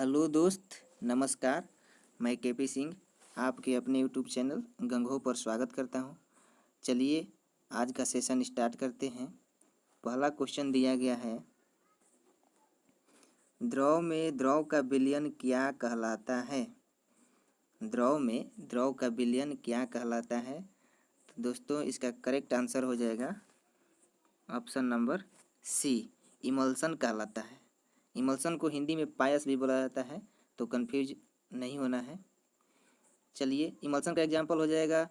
Hello दोस्त, नमस्कार। मैं केपी सिंह आपके अपने यूट्यूब चैनल गंगो पर स्वागत करता हूं। चलिए आज का सेशन स्टार्ट करते हैं। पहला क्वेश्चन दिया गया है, द्रव में द्रव का विलयन क्या कहलाता है। द्रव में द्रव का विलयन क्या कहलाता है। तो दोस्तों इसका करेक्ट आंसर हो जाएगा ऑप्शन नंबर सी, इमल्सन कहलाता है। इमल्सन को हिंदी में पायस भी बोला जाता है, तो कंफ्यूज नहीं होना है। चलिए इमल्सन का एग्जाम्पल हो जाएगा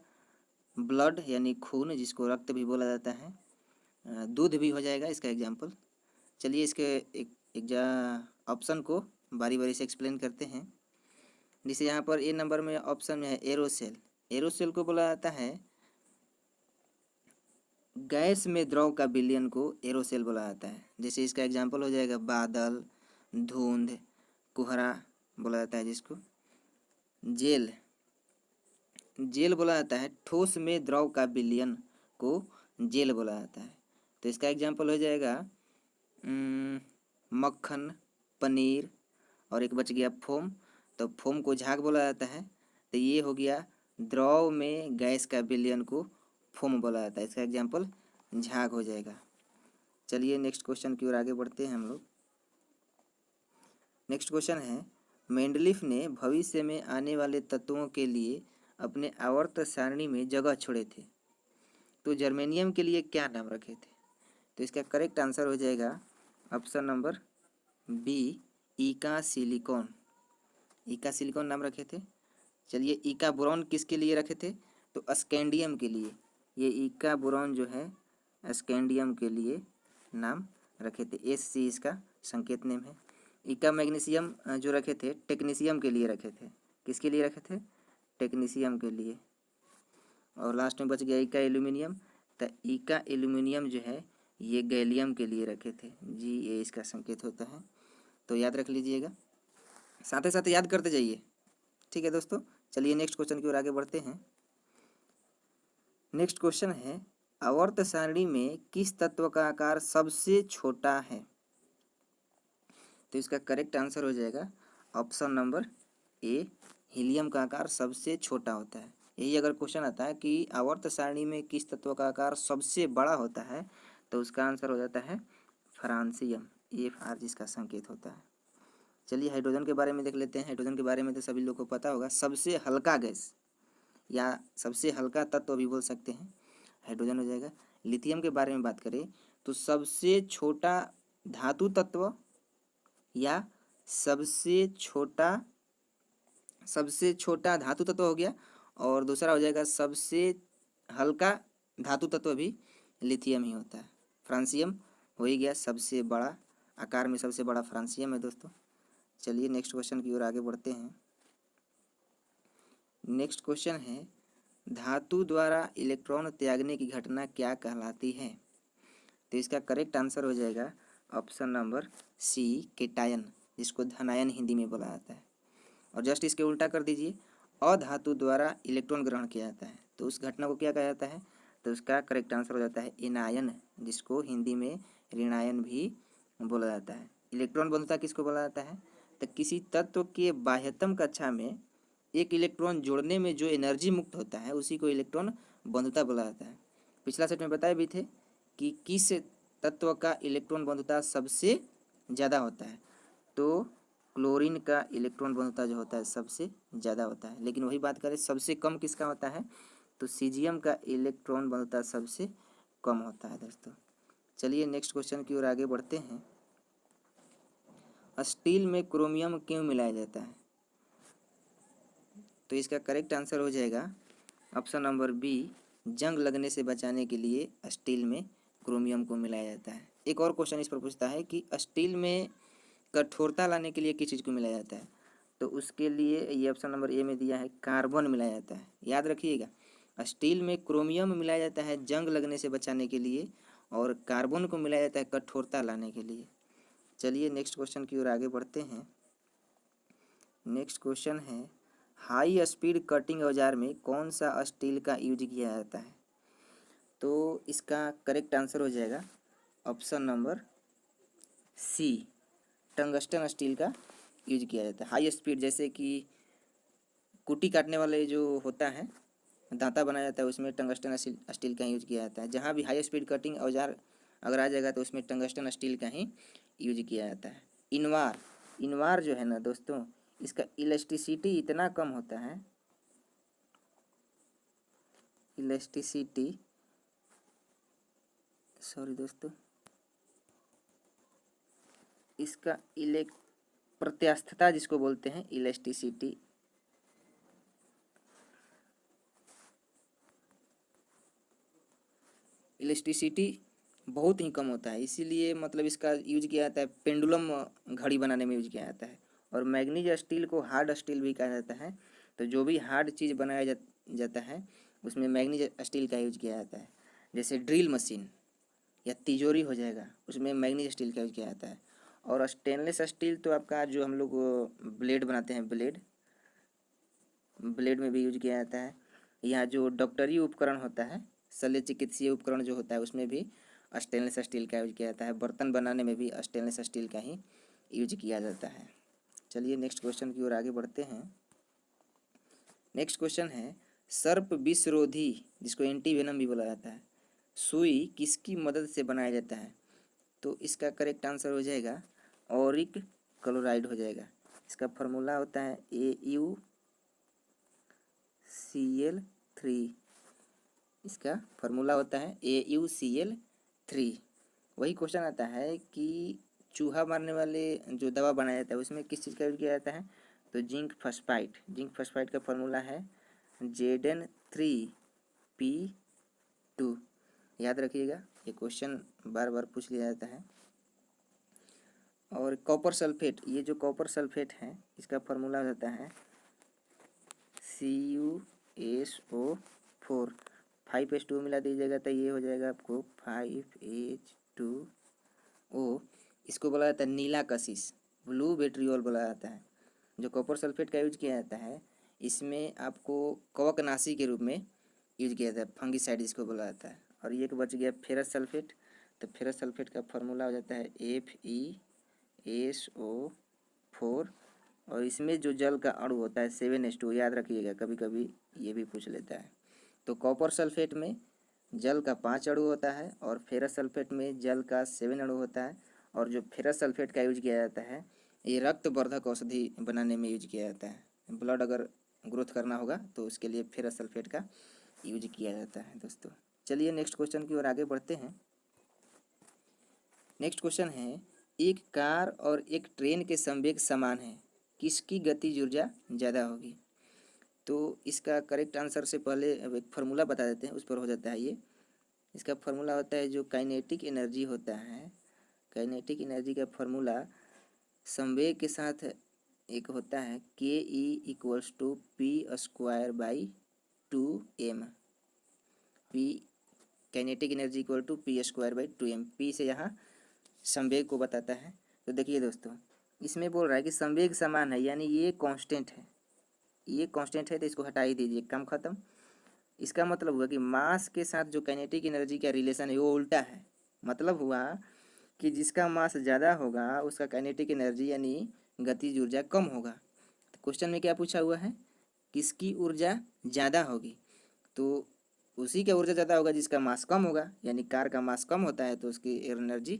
ब्लड यानी खून, जिसको रक्त भी बोला जाता है। दूध भी हो जाएगा इसका एग्जाम्पल। चलिए इसके एक ऑप्शन को बारी बारी से एक्सप्लेन करते हैं। जैसे यहाँ पर ए नंबर में ऑप्शन में है एरोसेल। एरोसेल को बोला जाता है, गैस में द्रव का विलयन को एरोसेल बोला जाता है। जैसे इसका एग्जाम्पल हो जाएगा बादल, धुंध, कोहरा बोला जाता है जिसको। जेल, जेल बोला जाता है, ठोस में द्रव का विलयन को जेल बोला जाता है। तो इसका एग्जाम्पल हो जाएगा मक्खन, पनीर, और एक बच गया फोम। तो फोम को झाग बोला जाता है। तो ये हो गया द्रव में गैस का विलयन को फोम बोला जाता है। इसका एग्जाम्पल झाग हो जाएगा। चलिए नेक्स्ट क्वेश्चन की ओर आगे बढ़ते हैं हम लोग। नेक्स्ट क्वेश्चन है, मेंडलीफ ने भविष्य में आने वाले तत्वों के लिए अपने आवर्त सारणी में जगह छोड़े थे, तो जर्मेनियम के लिए क्या नाम रखे थे। तो इसका करेक्ट आंसर हो जाएगा ऑप्शन नंबर बी, ईका सिलिकॉन। ईका सिलिकॉन नाम रखे थे। चलिए ईका बोरॉन किसके लिए रखे थे, तो स्कैंडियम के लिए। ये ईका बोरॉन जो है स्कैंडियम के लिए नाम रखे थे। SC इसका संकेत नेम है। ईका मैग्नीशियम जो रखे थे टेक्नीशियम के लिए रखे थे। किसके लिए रखे थे, टेक्नीशियम के लिए। और लास्ट में बच गया ईका एल्यूमिनियम। तो ईका एल्यूमिनियम जो है ये गैलियम के लिए रखे थे। GA इसका संकेत होता है, तो याद रख लीजिएगा, साथ ही साथ याद करते जाइए। ठीक है दोस्तों, चलिए नेक्स्ट क्वेश्चन की ओर आगे बढ़ते हैं। नेक्स्ट क्वेश्चन है, आवर्त सारणी में किस तत्व का आकार सबसे छोटा है। तो इसका करेक्ट आंसर हो जाएगा ऑप्शन नंबर ए, हीलियम का आकार सबसे छोटा होता है। यही अगर क्वेश्चन आता है कि आवर्त सारणी में किस तत्व का आकार सबसे बड़ा होता है, तो उसका आंसर हो जाता है फ्रांसियम, FR जिसका संकेत होता है। चलिए हाइड्रोजन के बारे में देख लेते हैं। हाइड्रोजन के बारे में तो सभी लोग को पता होगा, सबसे हल्का गैस या सबसे हल्का तत्व भी बोल सकते हैं, हाइड्रोजन हो जाएगा। लिथियम के बारे में बात करें तो सबसे छोटा धातु तत्व या सबसे छोटा धातु तत्व हो गया, और दूसरा हो जाएगा सबसे हल्का धातु तत्व भी लिथियम ही होता है। फ्रांसियम हो ही गया सबसे बड़ा, आकार में सबसे बड़ा फ्रांसियम है दोस्तों। चलिए नेक्स्ट क्वेश्चन की ओर आगे बढ़ते हैं। नेक्स्ट क्वेश्चन है, धातु द्वारा इलेक्ट्रॉन त्यागने की घटना क्या कहलाती है। तो इसका करेक्ट आंसर हो जाएगा ऑप्शन नंबर सी, केटायन, जिसको धनायन हिंदी में बोला जाता है। और जस्ट इसके उल्टा कर दीजिए, अधातु द्वारा इलेक्ट्रॉन ग्रहण किया जाता है, तो उस घटना को क्या कहा जाता है। तो उसका करेक्ट आंसर हो जाता है एनायन, जिसको हिंदी में ऋणायन भी बोला जाता है। इलेक्ट्रॉन बंधुता किसको बोला जाता है, तो किसी तत्व के बाह्यतम कक्षा में एक इलेक्ट्रॉन जोड़ने में जो एनर्जी मुक्त होता है उसी को इलेक्ट्रॉन बंधुता बोला जाता है। पिछला सेट में बताए भी थे कि किस तत्व का इलेक्ट्रॉन बंधुता सबसे ज़्यादा होता है, तो क्लोरीन का इलेक्ट्रॉन बंधुता जो होता है सबसे ज़्यादा होता है। लेकिन वही बात करें सबसे कम किसका होता है, तो सीजियम का इलेक्ट्रॉन बंधुता सबसे कम होता है दोस्तों। चलिए नेक्स्ट क्वेश्चन की ओर आगे बढ़ते हैं। स्टील में क्रोमियम क्यों मिलाया जाता है। तो इसका करेक्ट आंसर हो जाएगा ऑप्शन नंबर बी, जंग लगने से बचाने के लिए स्टील में क्रोमियम को मिलाया जाता है। एक और क्वेश्चन इस पर पूछता है कि स्टील में कठोरता लाने के लिए किस चीज़ को मिलाया जाता है। तो उसके लिए ये ऑप्शन नंबर ए में दिया है, कार्बन मिलाया जाता है। याद रखिएगा, स्टील में क्रोमियम मिलाया जाता है जंग लगने से बचाने के लिए, और कार्बन को मिलाया जाता है कठोरता लाने के लिए। चलिए नेक्स्ट क्वेश्चन की ओर आगे बढ़ते हैं। नेक्स्ट क्वेश्चन है, हाई स्पीड कटिंग औजार में कौन सा स्टील का यूज किया जाता है। तो इसका करेक्ट आंसर हो जाएगा option number C, tungsten steel का यूज किया जाता है। हाई स्पीड जैसे कि कुटी काटने वाले जो होता है, दांता बनाया जाता है, उसमें टंगस्टन स्टील का यूज किया जाता है। जहाँ भी हाई स्पीड कटिंग औजार अगर आ जाएगा तो उसमें टंगस्टन स्टील का ही यूज किया जाता है। इनवार, इनवार जो है ना दोस्तों, इसका इलास्टिसिटी इतना कम होता है, इलास्टिसिटी, सॉरी दोस्तों, इसका प्रत्यास्थता जिसको बोलते हैं, इलास्टिसिटी, इलास्टिसिटी बहुत ही कम होता है, इसीलिए मतलब इसका यूज किया जाता है पेंडुलम घड़ी बनाने में यूज किया जाता है। और मैग्नीज स्टील को हार्ड स्टील भी कहा जाता है। तो जो भी हार्ड चीज़ बनाया जाता है उसमें मैग्नीज स्टील का यूज किया जाता है। जैसे ड्रिल मशीन या तिजोरी हो जाएगा, उसमें मैग्नीज स्टील का यूज किया जाता है। और स्टेनलेस स्टील तो आपका जो हम लोग ब्लेड बनाते हैं, ब्लेड में भी यूज किया जाता है। या जो डॉक्टरी उपकरण होता है, शल्य चिकित्सीय उपकरण जो होता है, उसमें भी स्टेनलेस स्टील का यूज किया जाता है। बर्तन बनाने में भी स्टेनलेस स्टील का ही यूज किया जाता है। चलिए नेक्स्ट क्वेश्चन की ओर आगे बढ़ते हैं। नेक्स्ट क्वेश्चन है, सर्प विषरोधी जिसको एंटीवेनम भी बोला जाता है, सुई किसकी मदद से बनाया जाता है? तो इसका करेक्ट आंसर हो जाएगा ऑरिक क्लोराइड हो जाएगा। इसका फॉर्मूला होता है AuCl3, इसका फॉर्मूला होता है AuCl3। वही क्वेश्चन आता है कि चूहा मारने वाले जो दवा बनाया जाता है उसमें किस चीज़ का यूज किया जाता है? तो जिंक फॉस्फाइड, जिंक फॉस्फाइड का फॉर्मूला है Zn3P2। याद रखिएगा, ये क्वेश्चन बार बार पूछ लिया जाता है। और कॉपर सल्फेट, ये जो कॉपर सल्फेट है इसका फॉर्मूला होता है CuSO4। 5H2O मिला दीजिएगा तो ये हो जाएगा आपको 5H2O। इसको बोला जाता है नीला कशिश, ब्लू विट्रियोल बोला जाता है। जो कॉपर सल्फेट का यूज किया जाता है इसमें आपको कवकनाशी के रूप में यूज किया जाता है, फंगिसाइड जिसको बोला जाता है। और ये बच गया फेरस सल्फेट, तो फेरस सल्फेट का फॉर्मूला हो जाता है FeSO4। और इसमें जो जल का अणु होता है 7H2, याद रखिएगा, कभी कभी ये भी पूछ लेता है। तो कॉपर सल्फेट में जल का 5 अणु होता है और फेरस सल्फेट में जल का 7 अणु होता है। और जो फेरस सल्फेट का यूज किया जाता है ये रक्तवर्धक औषधि बनाने में यूज किया जाता है। ब्लड अगर ग्रोथ करना होगा तो उसके लिए फेरस सल्फेट का यूज किया जाता है दोस्तों। चलिए नेक्स्ट क्वेश्चन की ओर आगे बढ़ते हैं। नेक्स्ट क्वेश्चन है, एक कार और एक ट्रेन के संवेग समान है, किसकी गतिज ऊर्जा ज़्यादा होगी? तो इसका करेक्ट आंसर से पहले एक फार्मूला बता देते हैं, उस पर हो जाता है ये। इसका फार्मूला होता है जो काइनेटिक एनर्जी होता है, काइनेटिक एनर्जी का फार्मूला संवेग के साथ एक होता है KE = P²/2m। P kinetic energy =P²/2m। P से यहाँ संवेग को बताता है। तो देखिए दोस्तों, इसमें बोल रहा है कि संवेग समान है, यानी ये कांस्टेंट है, ये कांस्टेंट है तो इसको हटा ही दीजिए, काम खत्म। इसका मतलब हुआ कि मास के साथ जो काइनेटिक एनर्जी का रिलेशन है वो उल्टा है। मतलब हुआ कि जिसका मास ज़्यादा होगा उसका काइनेटिक एनर्जी यानी गतिज ऊर्जा कम होगा। तो क्वेश्चन में क्या पूछा हुआ है, किसकी ऊर्जा ज़्यादा होगी? तो उसी का ऊर्जा ज़्यादा होगा जिसका मास कम होगा, यानी कार का मास कम होता है तो उसकी एनर्जी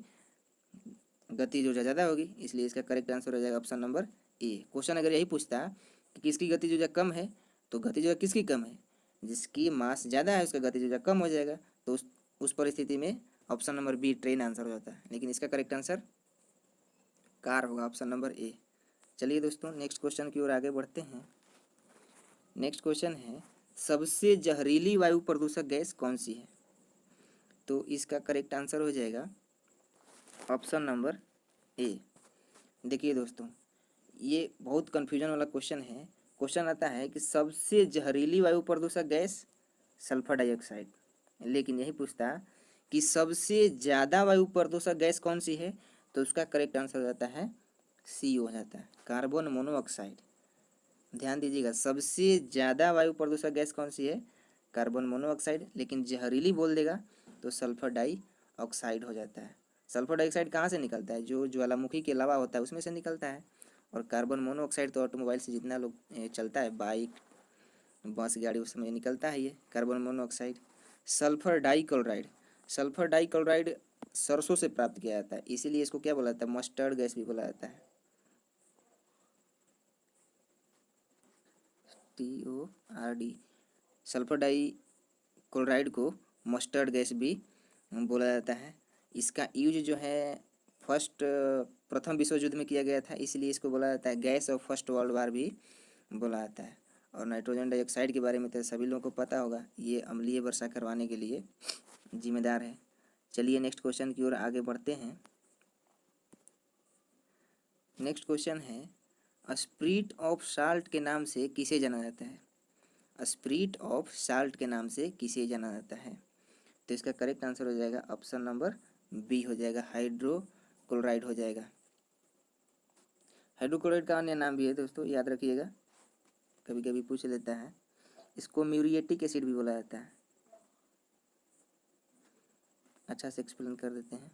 गतिज ऊर्जा ज़्यादा होगी। इसलिए इसका करेक्ट आंसर हो जाएगा ऑप्शन नंबर ए। क्वेश्चन अगर यही पूछता कि किसकी गतिज ऊर्जा कम है, तो गतिज ऊर्जा किसकी कम है? जिसकी मास ज़्यादा है उसका गतिज ऊर्जा कम हो जाएगा। तो उस परिस्थिति में option number B train answer हो जाता है, लेकिन इसका करेक्ट आंसर कार होगा, ऑप्शन नंबर ए। चलिए दोस्तों नेक्स्ट क्वेश्चन की ओर आगे बढ़ते हैं। नेक्स्ट क्वेश्चन है, सबसे जहरीली वायु प्रदूषक गैस कौन सी है? तो इसका करेक्ट आंसर हो जाएगा ऑप्शन नंबर ए। देखिए दोस्तों, ये बहुत कन्फ्यूजन वाला क्वेश्चन है। क्वेश्चन आता है कि सबसे जहरीली वायु प्रदूषक गैस सल्फर डाइऑक्साइड, लेकिन यही पूछता कि सबसे ज़्यादा वायु प्रदूषक गैस कौन सी है, तो उसका करेक्ट आंसर हो जाता है सी हो जाता है, कार्बन मोनोऑक्साइड। ध्यान दीजिएगा, सबसे ज़्यादा वायु प्रदूषक गैस कौन सी है? कार्बन मोनोऑक्साइड, लेकिन जहरीली बोल देगा तो सल्फर डाइऑक्साइड हो जाता है। सल्फर डाइऑक्साइड कहाँ से निकलता है? जो ज्वालामुखी के लावा होता है उसमें से निकलता है। और कार्बन मोनोऑक्साइड तो ऑटोमोबाइल से जितना लोग चलता है, बाइक, बस, गाड़ी, उस समय निकलता है ये carbon monoxide. Sulphur dichloride, sulphur dichloride सरसों से प्राप्त किया जाता है, इसीलिए इसको क्या बोला जाता है, मस्टर्ड गैस भी बोला जाता है। TORD, सल्फर डाइक्लोराइड को मस्टर्ड गैस भी बोला जाता है। इसका यूज जो है प्रथम विश्व युद्ध में किया गया था, इसलिए इसको बोला जाता है gas off first world war भी बोला जाता है। और नाइट्रोजन डाइऑक्साइड के बारे में तो सभी लोगों को पता होगा, ये अम्लीय वर्षा करवाने के लिए जिम्मेदार है। चलिए नेक्स्ट क्वेश्चन की ओर आगे बढ़ते हैं। नेक्स्ट क्वेश्चन है, स्प्रीट ऑफ साल्ट के नाम से किसे जाना जाता है? स्प्रीट ऑफ साल्ट के नाम से किसे जाना जाता है? तो इसका करेक्ट आंसर हो जाएगा ऑप्शन नंबर बी हो जाएगा, हाइड्रोक्लोराइड हो जाएगा। हाइड्रोक्लोराइड का अन्य नाम भी है दोस्तों, याद रखिएगा, कभी कभी पूछ लेता है। इसको म्यूरिएटिक एसिड भी बोला जाता है। अच्छा से एक्सप्लेन कर देते हैं।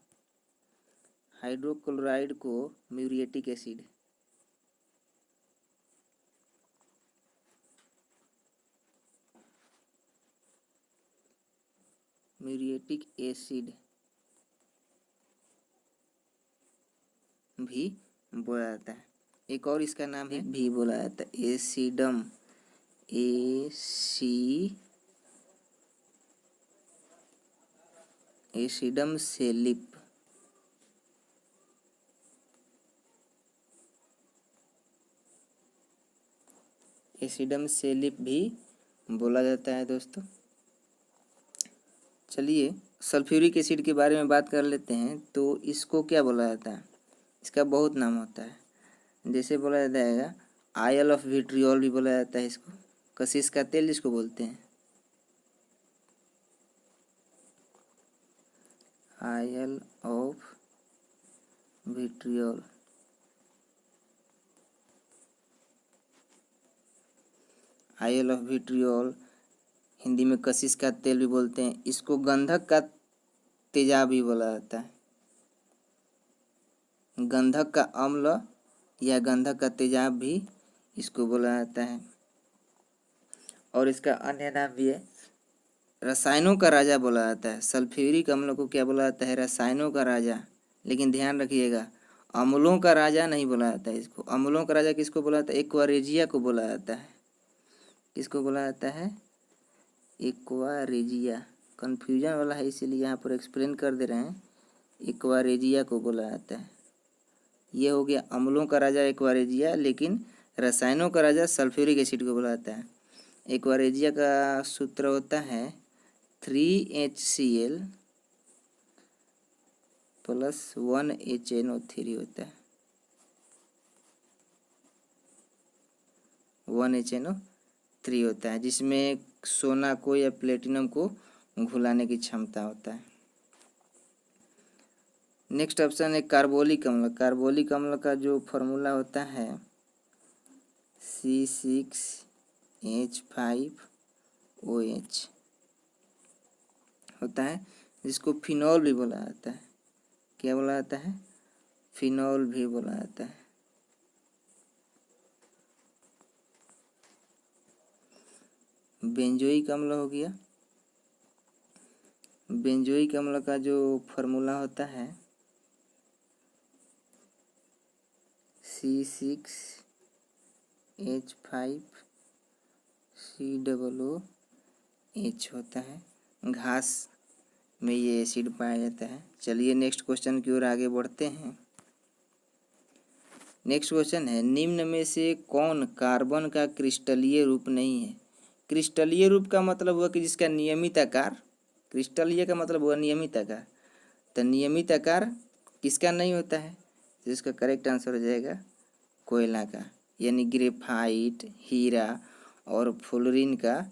हाइड्रोक्लोराइड को म्यूरिएटिक एसिड, म्यूरिएटिक एसिड भी बोला जाता है। एक और इसका नाम है भी बोला जाता है, एसिडम, एसिडम सेलिप। एसिडम सेलिप भी बोला जाता है दोस्तों। चलिए सल्फ्यूरिक एसिड के बारे में बात कर लेते हैं। तो इसको क्या बोला जाता है? इसका बहुत नाम होता है, जैसे बोला जाएगा आयल ऑफ विट्रियोल भी बोला जाता है इसको, कशिश का तेल जिसको बोलते हैं, oil of vitriol. Oil of vitriol, Hindi में कशिश का तेल भी बोलते हैं। इसको गंधक का तेजाब भी बोला जाता है, गंधक का अम्ल या गंधक का तेजाब भी इसको बोला जाता है। और इसका अन्य नाम भी है, रसायनों का राजा बोला जाता है। सल्फ्यूरिक अम्ल को क्या बोला जाता है? रसायनों का राजा। लेकिन ध्यान रखिएगा, अम्लों का राजा नहीं बोला जाता है इसको। अम्लों का राजा किसको बोला जाता है? एक्वारेजिया को बोला जाता है। किसको बोला जाता है? एक्वारेजिया। कन्फ्यूजन वाला है, इसीलिए यहाँ पर एक्सप्लेन कर दे रहे हैं। एक्वारेजिया को बोला जाता है। ये हो गया अम्लों का राजा एक्वारेजिया, लेकिन रसायनों का राजा सल्फ्यूरिक एसिड को बोला जाता है। एक्वारेजिया का सूत्र होता है 3HCl प्लस 1HNO3 होता है, 1HNO3 होता है, जिसमें सोना को या प्लेटिनम को घुलाने की क्षमता होता है। नेक्स्ट ऑप्शन है कार्बोलिक अम्ल। कार्बोलिक अम्ल का जो फॉर्मूला होता है C6H5OH होता है, जिसको फिनॉल भी बोला जाता है। क्या बोला जाता है? फिनॉल भी बोला जाता है। बेंजोइक अम्ल हो गया। बेंजोइक अम्ल का जो फॉर्मूला होता है C6H5COOH होता है। घास में ये एसिड पाया जाता है। चलिए नेक्स्ट क्वेश्चन की ओर आगे बढ़ते हैं। नेक्स्ट क्वेश्चन है, निम्न में से कौन कार्बन का क्रिस्टलीय रूप नहीं है? क्रिस्टलीय रूप का मतलब हुआ कि जिसका नियमित आकार, क्रिस्टलीय का मतलब हुआ नियमित आकार। तो नियमित आकार किसका नहीं होता है? तो इसका करेक्ट आंसर हो जाएगा कोयला का, यानी ग्रेफाइट, हीरा और फ्लोरीन का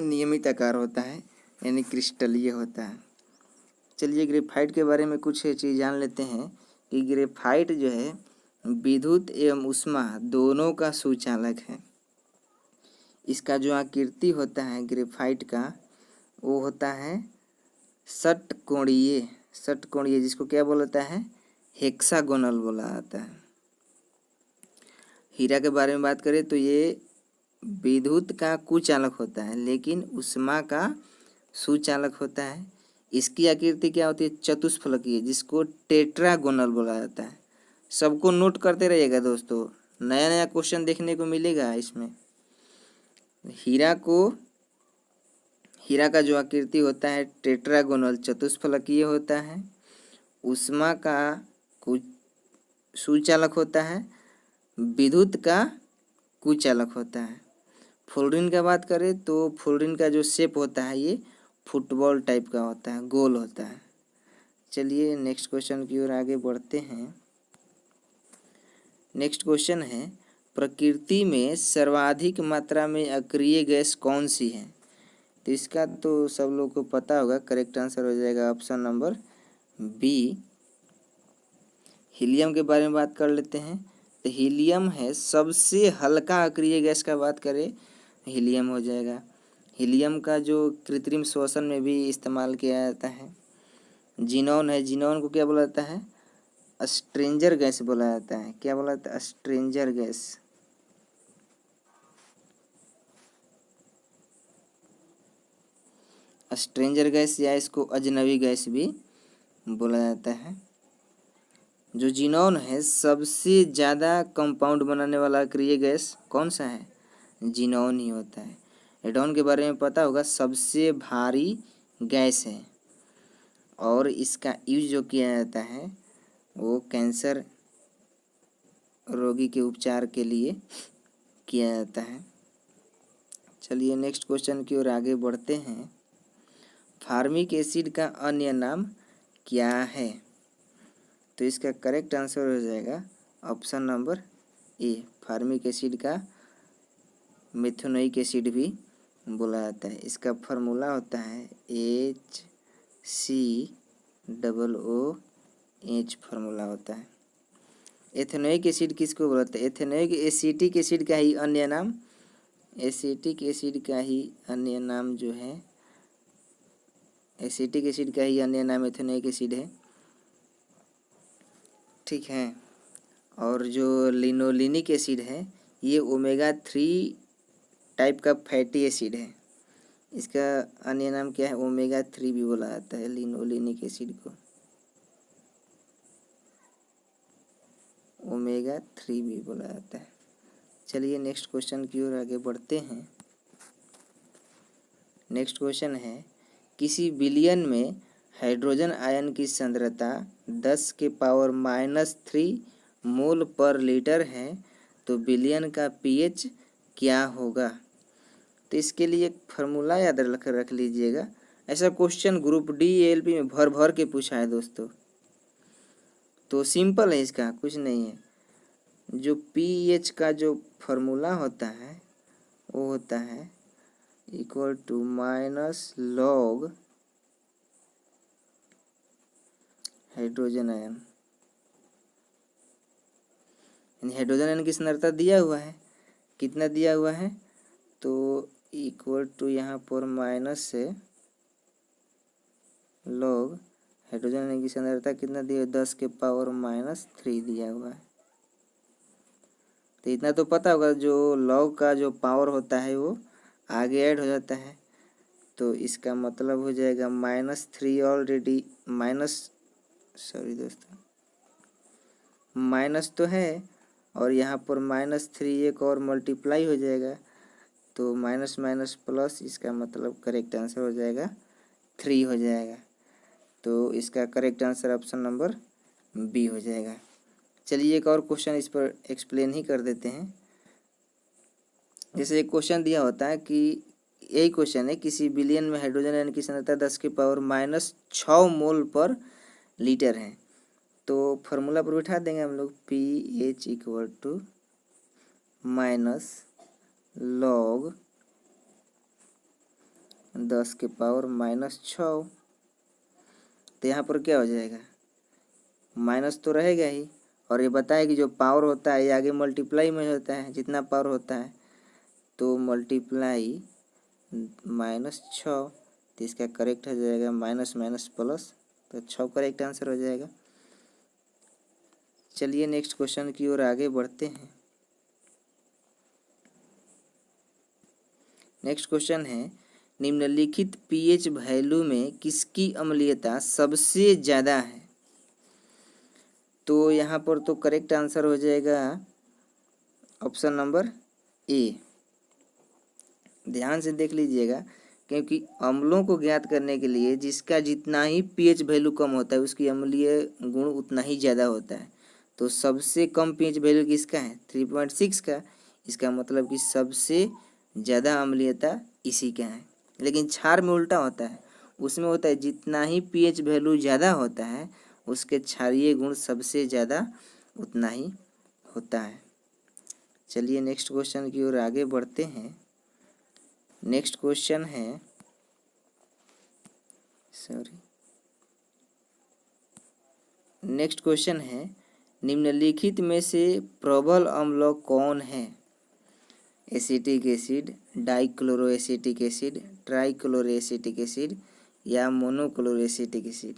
नियमित आकार होता है, यानी क्रिस्टलीय होता है। चलिए ग्रेफाइट के बारे में कुछ चीज़ जान लेते हैं कि ग्रेफाइट जो है विद्युत एवं ऊष्मा दोनों का सूचालक है। इसका जो आकृति होता है ग्रेफाइट का, वो होता है षटकोणीय। षटकोणीय जिसको क्या बोलता है? हेक्सागोनल बोला जाता है। हीरा के बारे में बात करें तो ये विद्युत का कुचालक होता है लेकिन ऊष्मा का सुचालक होता है। इसकी आकृति क्या होती है? चतुष्फलकीय, जिसको टेट्रागोनल बोला जाता है। सबको नोट करते रहिएगा दोस्तों, नया नया क्वेश्चन देखने को मिलेगा इसमें। हीरा का जो आकृति होता है टेट्रागोनल, चतुष्फलकीय होता है। ऊष्मा का कुछ सुचालक होता है, विद्युत का कुचालक होता है। फ्लोरीन का बात करें तो फ्लोरीन का जो शेप होता है ये फुटबॉल टाइप का होता है, गोल होता है। चलिए नेक्स्ट क्वेश्चन की ओर आगे बढ़ते हैं। नेक्स्ट क्वेश्चन है, प्रकृति में सर्वाधिक मात्रा में अक्रिय गैस कौन सी है? तो इसका तो सब लोग को पता होगा, करेक्ट आंसर हो जाएगा ऑप्शन नंबर बी, हीलियम के बारे में बात कर लेते हैं। तो हीलियम है सबसे हल्का अक्रिय गैस का बात करें, हीलियम हो जाएगा। हीलियम का जो कृत्रिम श्वसन में भी इस्तेमाल किया जाता है। जिनॉन है, जिनॉन को क्या बोला जाता है? स्ट्रेंजर गैस बोला जाता है। क्या बोला जाता है? Stranger gas. स्ट्रेंजर गैस या इसको अजनबी गैस भी बोला जाता है। जो जिनॉन है सबसे ज़्यादा कंपाउंड बनाने वाला अक्रिय गैस कौन सा है? जिनॉन ही होता है। रेडॉन के बारे में पता होगा, सबसे भारी गैस है और इसका यूज जो किया जाता है वो कैंसर रोगी के उपचार के लिए किया जाता है। चलिए नेक्स्ट क्वेश्चन की ओर आगे बढ़ते हैं। फार्मिक एसिड का अन्य नाम क्या है? तो इसका करेक्ट आंसर हो जाएगा ऑप्शन नंबर ए, फार्मिक एसिड का मेथोनोइक एसिड भी बोला जाता है। इसका फार्मूला होता है HCOOH फार्मूला होता है। एथेनोइक एसिड किसको बोलते हैं? एथेनोइक एसिटिक एसिड का ही अन्य नाम, एसिटिक एसिड का ही अन्य नाम जो है, एसिटिक एसिड का ही अन्य नाम एथेनोइक एसिड है। ठीक है। और जो लिनोलिनिक एसिड है ये ओमेगा 3 टाइप का फैटी एसिड है। इसका अन्य नाम क्या है? ओमेगा 3 भी बोला जाता है लिनोलिनिक एसिड को, ओमेगा 3 भी बोला जाता है। चलिए नेक्स्ट क्वेश्चन की ओर आगे बढ़ते हैं। नेक्स्ट क्वेश्चन है, किसी विलयन में हाइड्रोजन आयन की सांद्रता 10⁻³ मोल पर लीटर है तो विलयन का पीएच क्या होगा? तो इसके लिए एक फार्मूला याद रख लीजिएगा। ऐसा क्वेश्चन ग्रुप डी एलपी में भर भर के पूछा है दोस्तों, तो सिंपल है, इसका कुछ नहीं है। जो पीएच का जो फार्मूला होता है वो होता है equal to -log hydrogen ion. Hydrogen ion की सांद्रता दिया हुआ है, कितना दिया हुआ है? तो इक्वल टू यहाँ पर माइनस से log हाइड्रोजन आयन की सांद्रता कितना दिया? 10⁻³ दिया हुआ है। तो इतना तो पता होगा, जो log का जो पावर होता है वो आगे ऐड हो जाता है, तो इसका मतलब हो जाएगा -3 ऑलरेडी सॉरी दोस्तों, माइनस तो है और यहाँ पर -3 एक और मल्टीप्लाई हो जाएगा, तो माइनस माइनस प्लस, इसका मतलब करेक्ट आंसर हो जाएगा 3 हो जाएगा। तो इसका correct answer option number B हो जाएगा। चलिए एक और क्वेश्चन इस पर एक्सप्लेन ही कर देते हैं। जैसे एक क्वेश्चन दिया होता है कि यही क्वेश्चन है, किसी विलयन में हाइड्रोजन आयन की सांद्रता 10⁻⁶ मोल पर लीटर है, तो फार्मूला पर बिठा देंगे हम लोग, पीएच इक्वल टू -log 10⁻⁶। तो यहाँ पर क्या हो जाएगा? माइनस तो रहेगा ही, और ये बताया कि जो पावर होता है ये आगे मल्टीप्लाई में होता है, जितना पावर होता है तो मल्टीप्लाई -6, तो इसका करेक्ट हो जाएगा माइनस माइनस प्लस, तो 6 करेक्ट आंसर हो जाएगा। चलिए नेक्स्ट क्वेश्चन की ओर आगे बढ़ते हैं। नेक्स्ट क्वेश्चन है, निम्नलिखित पीएच वैल्यू में किसकी अम्लीयता सबसे ज़्यादा है? तो यहाँ पर तो करेक्ट आंसर हो जाएगा ऑप्शन नंबर ए। ध्यान से देख लीजिएगा, क्योंकि अम्लों को ज्ञात करने के लिए जिसका जितना ही पीएच वैल्यू कम होता है उसकी अम्लीय गुण उतना ही ज़्यादा होता है। तो सबसे कम पीएच वैल्यू किसका है? 3.6 का। इसका मतलब कि सबसे ज़्यादा अम्लीयता इसी का है। लेकिन क्षार में उल्टा होता है, उसमें होता है जितना ही पीएच वैल्यू ज़्यादा होता है उसके क्षारीय गुण सबसे ज़्यादा उतना ही होता है। चलिए नेक्स्ट क्वेश्चन की ओर आगे बढ़ते हैं। नेक्स्ट क्वेश्चन है, नेक्स्ट क्वेश्चन है, निम्नलिखित में से प्रबल अम्ल कौन है? Acetic acid, dichloroacetic acid, trichloroacetic acid या मोनोक्लोरोएसिटिक एसिड।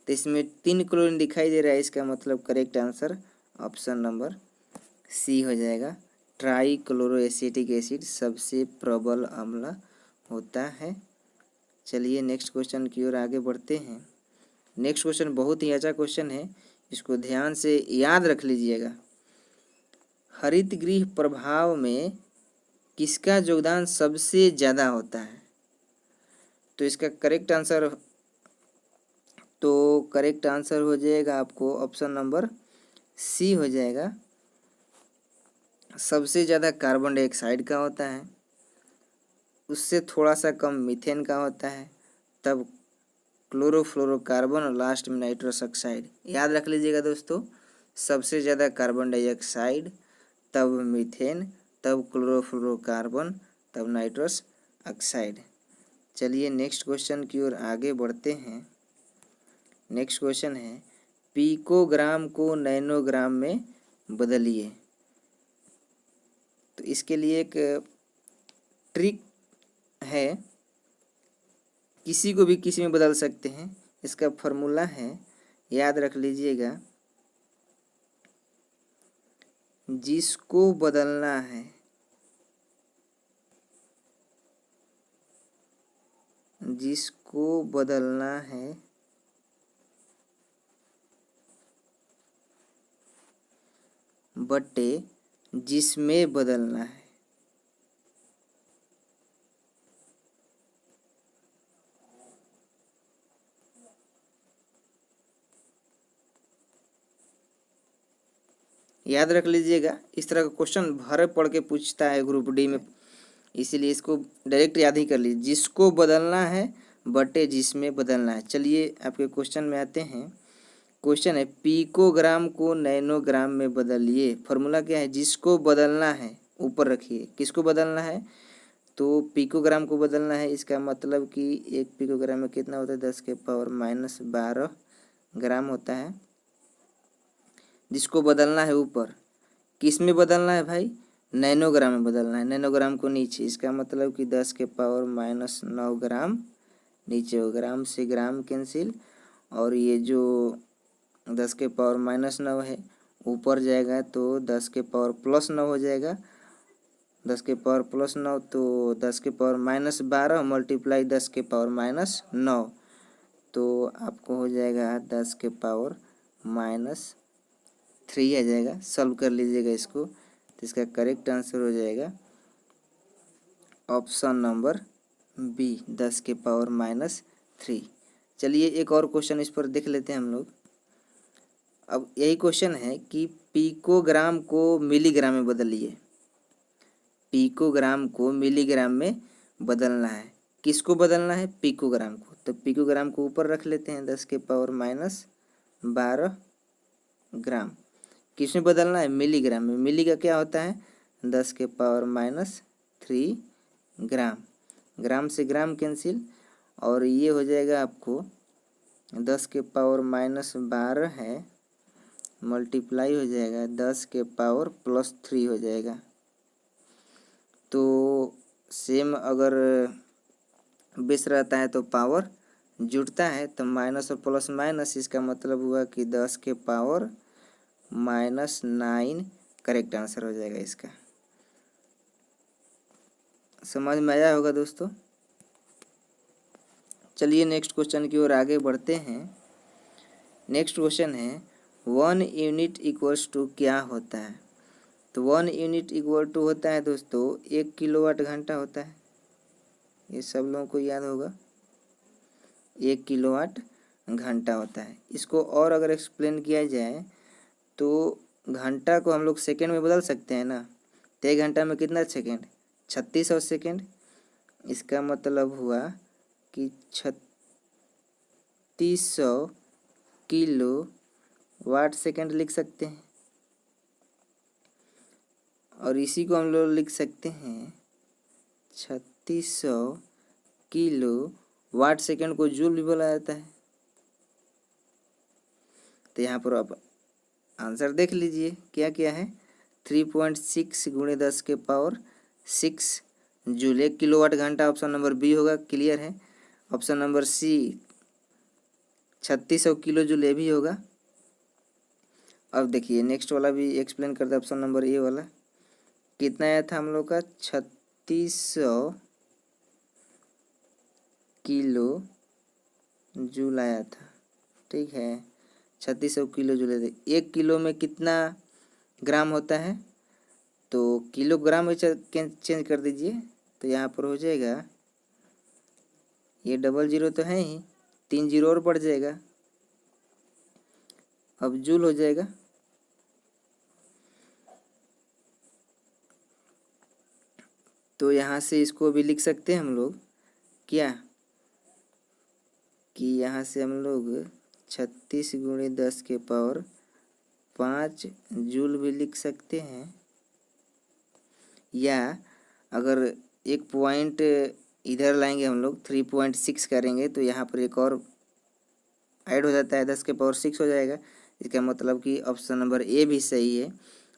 तो इसमें 3 क्लोरीन दिखाई दे रहा है, इसका मतलब correct answer option number C हो जाएगा। ट्राइक्लोरोएसिटिक एसिड सबसे प्रबल अम्ल होता है। चलिए नेक्स्ट क्वेश्चन की ओर आगे बढ़ते हैं। नेक्स्ट क्वेश्चन बहुत ही अच्छा क्वेश्चन है, इसको ध्यान से याद रख लीजिएगा। हरित गृह प्रभाव में किसका योगदान सबसे ज़्यादा होता है? तो इसका करेक्ट आंसर हो जाएगा आपको ऑप्शन नंबर सी हो जाएगा। सबसे ज़्यादा कार्बन डाइऑक्साइड का होता है, उससे थोड़ा सा कम मीथेन का होता है, तब क्लोरोफ्लोरोकार्बन और लास्ट में नाइट्रस ऑक्साइड। याद रख लीजिएगा दोस्तों, सबसे ज़्यादा कार्बन डाइऑक्साइड, तब मीथेन, तब क्लोरोफ्लोरोकार्बन, तब नाइट्रस ऑक्साइड। चलिए नेक्स्ट क्वेश्चन की ओर आगे बढ़ते हैं। नेक्स्ट क्वेश्चन है, पिकोग्राम को नैनोग्राम में बदलिए। तो इसके लिए एक ट्रिक है, किसी को भी किसी में बदल सकते हैं। इसका फॉर्मूला है, याद रख लीजिएगा, जिसको बदलना है बटे जिसमें बदलना है। याद रख लीजिएगा, इस तरह का क्वेश्चन भर पढ़ के पूछता है ग्रुप डी में, इसीलिए इसको डायरेक्ट याद ही कर लीजिए, जिसको बदलना है बटे जिसमें बदलना है। चलिए आपके क्वेश्चन में आते हैं। क्वेश्चन है, पिकोग्राम को नैनोग्राम में बदलिए। फॉर्मूला क्या है? जिसको बदलना है ऊपर रखिए, किसको बदलना है? तो पिकोग्राम को बदलना है। इसका मतलब कि 1 पिकोग्राम में कितना होता है? 10⁻12 ग्राम होता है। जिसको बदलना है ऊपर, किस में बदलना है भाई? नैनोग्राम में बदलना है। नैनोग्राम को नीचे, इसका मतलब कि 10⁻9 ग्राम नीचे हो। ग्राम से ग्राम कैंसिल, और ये जो 10⁻9 है ऊपर जाएगा तो 10⁻+9 हो जाएगा। 10⁻+9 तो 10⁻−12 मल्टीप्लाई 10⁻−9, तो आपको हो जाएगा 10⁻³ आ जाएगा। सॉल्व कर लीजिएगा इसको, तो इसका करेक्ट आंसर हो जाएगा ऑप्शन नंबर बी, 10⁻³ चलिए एक और क्वेश्चन इस पर देख लेते हैं हम लोग। अब यही क्वेश्चन है कि पिकोग्राम को मिलीग्राम में बदलिए। पिकोग्राम को मिलीग्राम में बदलना है। किसको बदलना है? पिकोग्राम को। तो पिकोग्राम को ऊपर रख लेते हैं, 10⁻12 ग्राम। किस में बदलना है? मिलीग्राम में। मिली का क्या होता है? 10⁻³ ग्राम। ग्राम से ग्राम कैंसिल, और ये हो जाएगा आपको 10⁻12 है मल्टीप्लाई हो जाएगा 10⁻+3 हो जाएगा। तो सेम अगर बेस रहता है तो पावर जुड़ता है, तो माइनस और प्लस माइनस, इसका मतलब हुआ कि 10⁻ -9 करेक्ट आंसर हो जाएगा इसका। समझ में आया होगा दोस्तों। चलिए नेक्स्ट क्वेश्चन की ओर आगे बढ़ते हैं। नेक्स्ट क्वेश्चन है 1 यूनिट इक्वल्स टू क्या होता है। तो 1 यूनिट इक्वल टू होता है दोस्तों 1 किलोवाट घंटा होता है। ये सब लोगों को याद होगा, 1 किलोवाट घंटा होता है। इसको और अगर एक्सप्लेन किया जाए तो घंटा को हम लोग सेकेंड में बदल सकते हैं ना। तो 1 घंटा में कितना सेकेंड, 3600 सेकेंड। इसका मतलब हुआ कि 3600 किलो वाट सेकेंड लिख सकते हैं। और इसी को हम लोग लिख सकते हैं 3600 किलो वाट सेकेंड को जूल भी बोला जाता है। तो यहाँ पर आप आंसर देख लीजिए क्या क्या है। 3.6 × 10⁻6 जूल 1 किलोवाट घंटा। ऑप्शन नंबर बी होगा, क्लियर है। Option number C 3600 kilo joule ये भी होगा। अब देखिए नेक्स्ट वाला भी एक्सप्लेन करते हैं। ऑप्शन नंबर ए वाला कितना आया था हम लोग का, 3600 किलो जूल आया था। ठीक है, 3600 किलो जूल। 1 किलो में कितना ग्राम होता है, तो किलोग्राम में चेंज कर दीजिए। तो यहाँ पर हो जाएगा, ये डबल जीरो तो है ही, 3 जीरो और बढ़ जाएगा, अब जूल हो जाएगा। तो यहाँ से इसको भी लिख सकते हैं हम लोग क्या, कि यहाँ से हम लोग 36 × 10⁵ जूल भी लिख सकते हैं। या अगर एक पॉइंट इधर लाएंगे हम लोग 3.6 करेंगे तो यहाँ पर एक और ऐड हो जाता है, 10⁻6 हो जाएगा। इसका मतलब कि ऑप्शन नंबर ए भी सही है,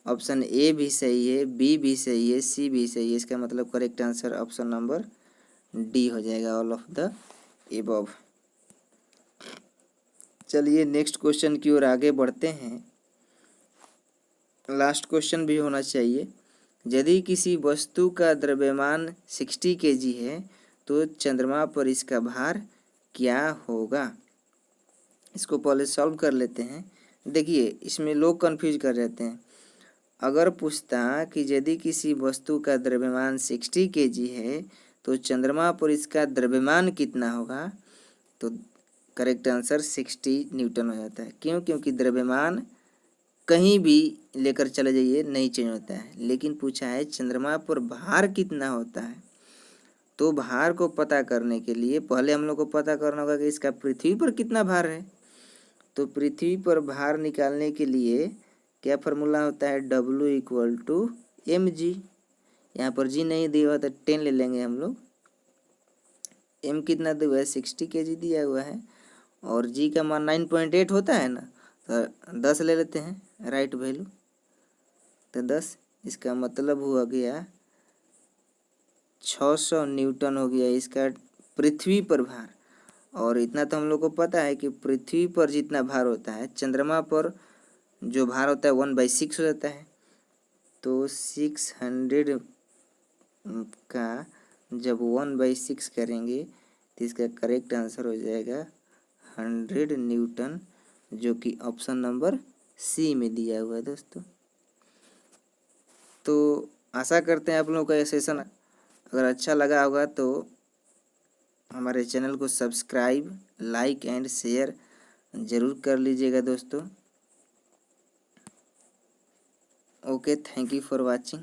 ऑप्शन ए भी सही है, बी भी सही है, सी भी सही है। इसका मतलब correct answer option number D हो जाएगा, ऑल ऑफ द एबव। चलिए नेक्स्ट क्वेश्चन की ओर आगे बढ़ते हैं। लास्ट क्वेश्चन भी होना चाहिए। यदि किसी वस्तु का द्रव्यमान 60 kg है तो चंद्रमा पर इसका भार क्या होगा। इसको पहले सॉल्व कर लेते हैं। देखिए इसमें लोग कंफ्यूज कर रहते हैं। अगर पूछता कि यदि किसी वस्तु का द्रव्यमान 60 kg है तो चंद्रमा पर इसका द्रव्यमान कितना होगा, तो करेक्ट आंसर 60 न्यूटन हो जाता है। क्यों, क्योंकि द्रव्यमान कहीं भी लेकर चले जाइए नहीं चेंज होता है। लेकिन पूछा है चंद्रमा पर भार कितना होता है। तो भार को पता करने के लिए पहले हम लोग को पता करना होगा कि इसका पृथ्वी पर कितना भार है। तो पृथ्वी पर भार निकालने के लिए क्या फार्मूला होता है, W = mg। यहाँ पर जी नहीं दिया हुआ तो 10 ले लेंगे हम लोग। m कितना दिया हुआ है, 60 kg दिया हुआ है, और g का मान 9.8 होता है ना, तो 10 ले लेते हैं राइट वैल्यू। तो 10, इसका मतलब हुआ गया 600 न्यूटन हो गया इसका पृथ्वी पर भार। और इतना तो हम लोग को पता है कि पृथ्वी पर जितना भार होता है चंद्रमा पर जो भार होता है 1/6 हो जाता है। तो 600 का जब 1/6 करेंगे तो इसका करेक्ट आंसर हो जाएगा 100 न्यूटन, जो कि ऑप्शन नंबर सी में दिया हुआ है दोस्तों। तो आशा करते हैं आप लोगों का ये सेशन अगर अच्छा लगा होगा तो हमारे चैनल को सब्सक्राइब, लाइक एंड शेयर ज़रूर कर लीजिएगा दोस्तों। Okay, thank you for watching.